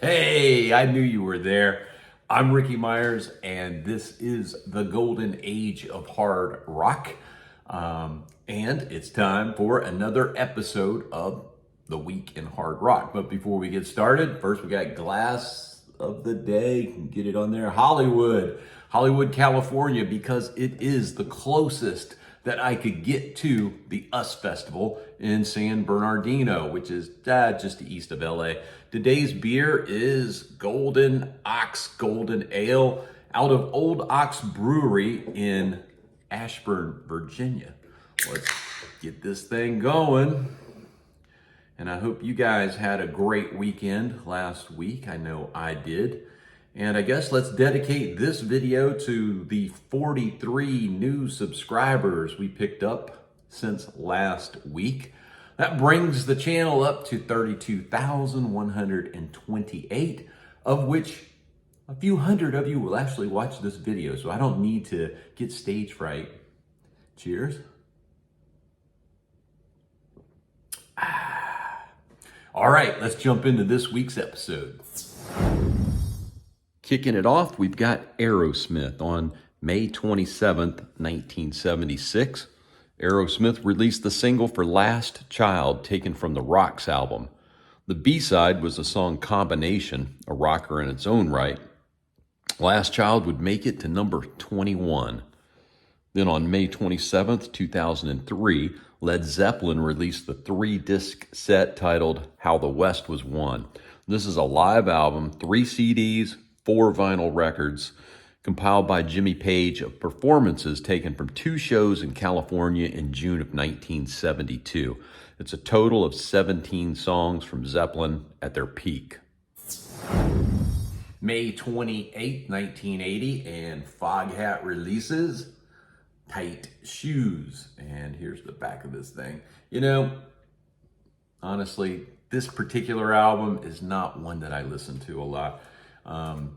Hey, I knew you were there. I'm Ricky Myers, and this is the golden age of hard rock. And it's time for another episode of The Week in Hard Rock. But before we get started, first we got glass of the day. You can get it on there. Hollywood, California, because it is the closest that I could get to the US Festival in San Bernardino, which is just east of LA. Today's beer is Golden Ox Golden Ale out of Old Ox Brewery in Ashburn, Virginia. Let's get this thing going. And I hope you guys had a great weekend last week. I know I did. And I guess let's dedicate this video to the 43 new subscribers we picked up since last week. That brings the channel up to 32,128, of which a few hundred of you will actually watch this video, so I don't need to get stage fright. Cheers. All right, let's jump into this week's episode. Kicking it off, we've got AEROSMITH on May 27th, 1976. AEROSMITH released the single for Last Child, taken from the Rocks album. The B-side was the song Combination, a rocker in its own right. Last Child would make it to number 21. Then on May 27th, 2003, Led Zeppelin released the 3-disc set titled How the West Was Won. This is a live album, 3 CDs, 4 vinyl records, compiled by Jimmy Page of performances taken from 2 shows in California in June of 1972. It's a total of 17 songs from Zeppelin at their peak. May 28, 1980, and FOGHAT releases Tight Shoes. And here's the back of this thing. You know, honestly, this particular album is not one that I listen to a lot.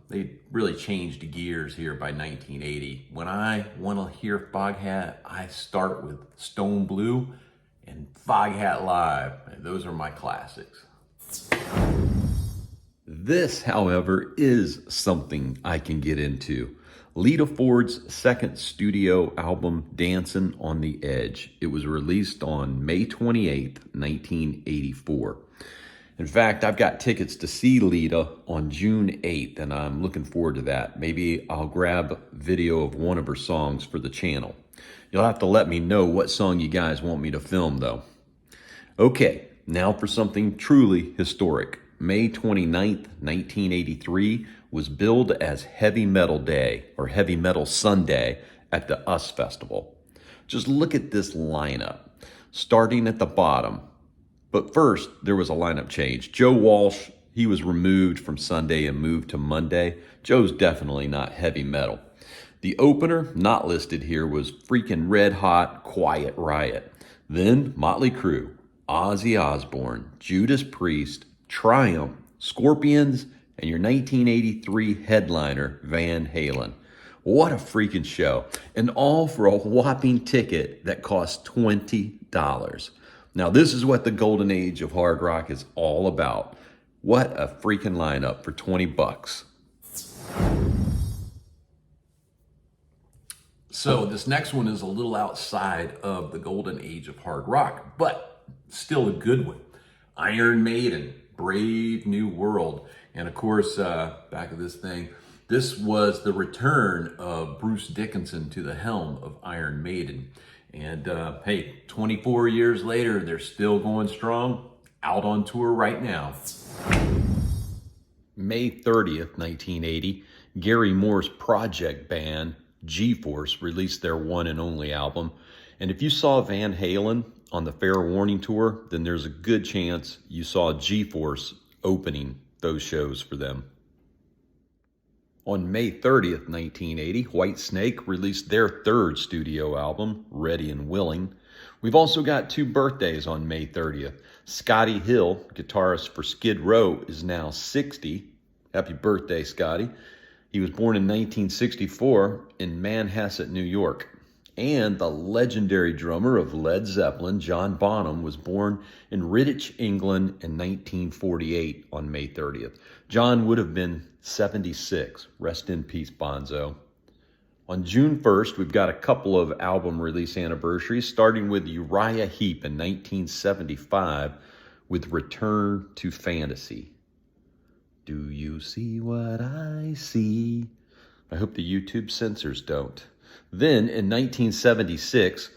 They really changed gears here by 1980. When I want to hear FOGHAT, I start with Stone Blue and FOGHAT Live. And those are my classics. This, however, is something I can get into. Lita Ford's second studio album, Dancin on the Edge. It was released on May 28th, 1984. In fact, I've got tickets to see Lita on June 8th, and I'm looking forward to that. Maybe I'll grab video of one of her songs for the channel. You'll have to let me know what song you guys want me to film, though. Okay, now for something truly historic. May 29th, 1983 was billed as Heavy Metal Day, or Heavy Metal Sunday, at the US Festival. Just look at this lineup, starting at the bottom. But first, there was a lineup change. Joe Walsh, he was removed from Sunday and moved to Monday. Joe's definitely not heavy metal. The opener, not listed here, was freaking Red Hot, Quiet Riot. Then Motley Crue, Ozzy Osbourne, Judas Priest, Triumph, Scorpions, and your 1983 headliner, Van Halen. What a freaking show. And all for a whopping ticket that cost $20. Now, this is what the golden age of hard rock is all about. What a freaking lineup for 20 bucks. So this next one is a little outside of the golden age of hard rock, but still a good one. Iron Maiden, Brave New World. And of course, back of this thing, this was the return of Bruce Dickinson to the helm of Iron Maiden. And hey, 24 years later, they're still going strong, out on tour right now. May 30th, 1980, Gary Moore's project band, G-Force, released their one and only album. And if you saw Van Halen on the Fair Warning Tour, then there's a good chance you saw G-Force opening those shows for them. On May 30th, 1980, Whitesnake released their third studio album, Ready and Willing. We've also got 2 birthdays on May 30th. Scotty Hill, guitarist for Skid Row, is now 60. Happy birthday, Scotty. He was born in 1964 in Manhasset, New York. And the legendary drummer of Led Zeppelin, John Bonham, was born in Redditch, England in 1948 on May 30th. John would have been 76. Rest in peace, Bonzo. On June 1st, we've got a couple of album release anniversaries, starting with Uriah Heep in 1975 with Return to Fantasy. Do you see what I see? I hope the YouTube censors don't. Then in 1976,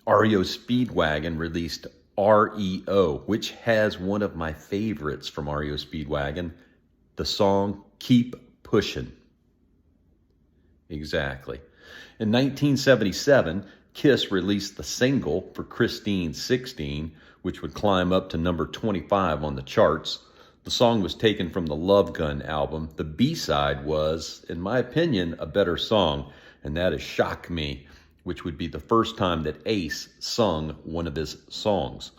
REO Speedwagon released REO, which has one of my favorites from REO Speedwagon, the song Keep Pushin'. Exactly. In 1977, Kiss released the single for Christine 16, which would climb up to number 25 on the charts. The song was taken from the Love Gun album. The B-side was, in my opinion, a better song, and that is Shock Me, which would be the first time that Ace sung one of his songs,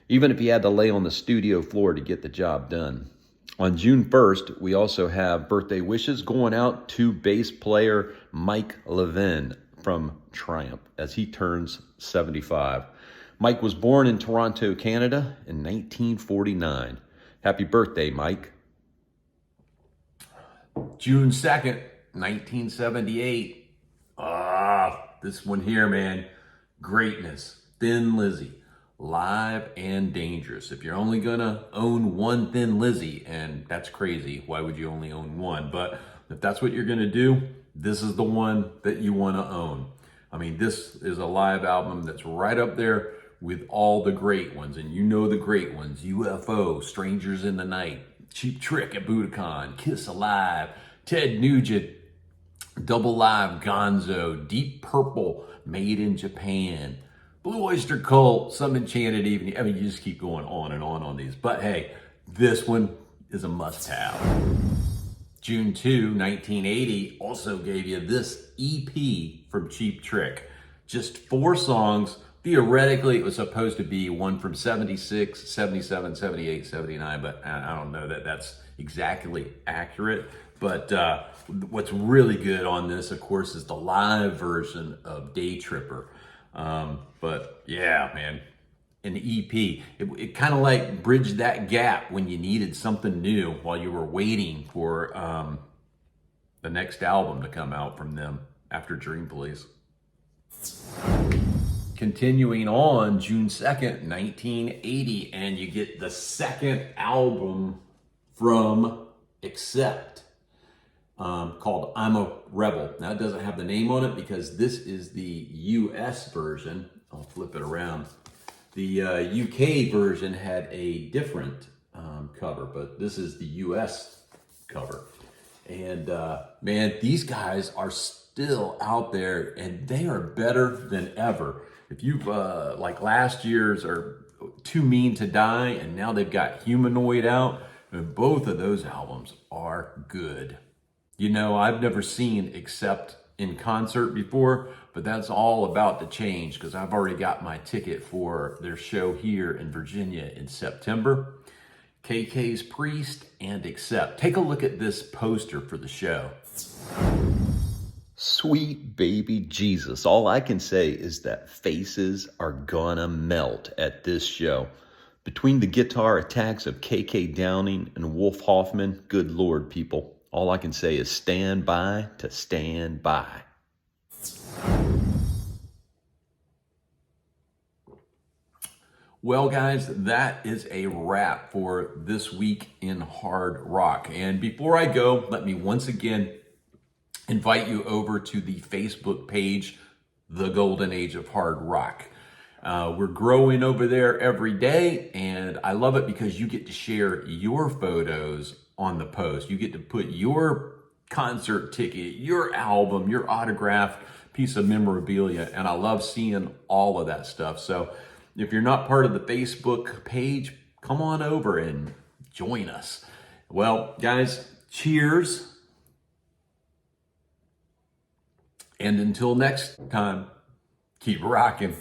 even if he had to lay on the studio floor to get the job done. On June 1st, we also have birthday wishes going out to bass player Mike Levin from Triumph as he turns 75. Mike was born in Toronto, Canada in 1949. Happy birthday, Mike. June 2nd, 1978. This one here, man. Greatness. Thin Lizzy. Live and Dangerous. If you're only gonna own one Thin Lizzy, and that's crazy, why would you only own one? But if that's what you're gonna do, this is the one that you wanna own. I mean, this is a live album that's right up there with all the great ones, and you know the great ones: UFO, Strangers in the Night, Cheap Trick at Budokan, Kiss Alive, Ted Nugent, Double Live, Gonzo, Deep Purple, Made in Japan, Blue Oyster Cult, Some Enchanted Evening. I mean, you just keep going on and on these. But hey, this one is a must-have. June 2, 1980 also gave you this EP from Cheap Trick. Just 4 songs. Theoretically, it was supposed to be one from 76, 77, 78, 79, but I don't know that that's exactly accurate. But what's really good on this, of course, is the live version of Day Tripper. But yeah, man, an EP, it kind of like bridged that gap when you needed something new while you were waiting for the next album to come out from them after Dream Police. Continuing on, June 2nd, 1980, and you get the second album from Accept, called I'm a Rebel. Now, it doesn't have the name on it because this is the US version. I'll flip it around. The UK version had a different cover, but this is the US cover. And man, these guys are still out there, and they are better than ever. If you've, like last year's or Too Mean to Die, and now they've got Humanoid out, and both of those albums are good. You know, I've never seen Accept in concert before, but that's all about to change because I've already got my ticket for their show here in Virginia in September. KK's Priest and Accept. Take a look at this poster for the show. Sweet baby Jesus. All I can say is that faces are gonna melt at this show. Between the guitar attacks of KK Downing and Wolf Hoffman, good Lord, people, all I can say is stand by to stand by. Well, guys, that is a wrap for this week in hard rock. And before I go, let me once again invite you over to the Facebook page, The Golden Age of Hard Rock. We're growing over there every day, and I love it because you get to share your photos on the post. You get to put your concert ticket, your album, your autographed piece of memorabilia, and I love seeing all of that stuff. So if you're not part of the Facebook page, come on over and join us. Well, guys, cheers. And until next time, keep rocking.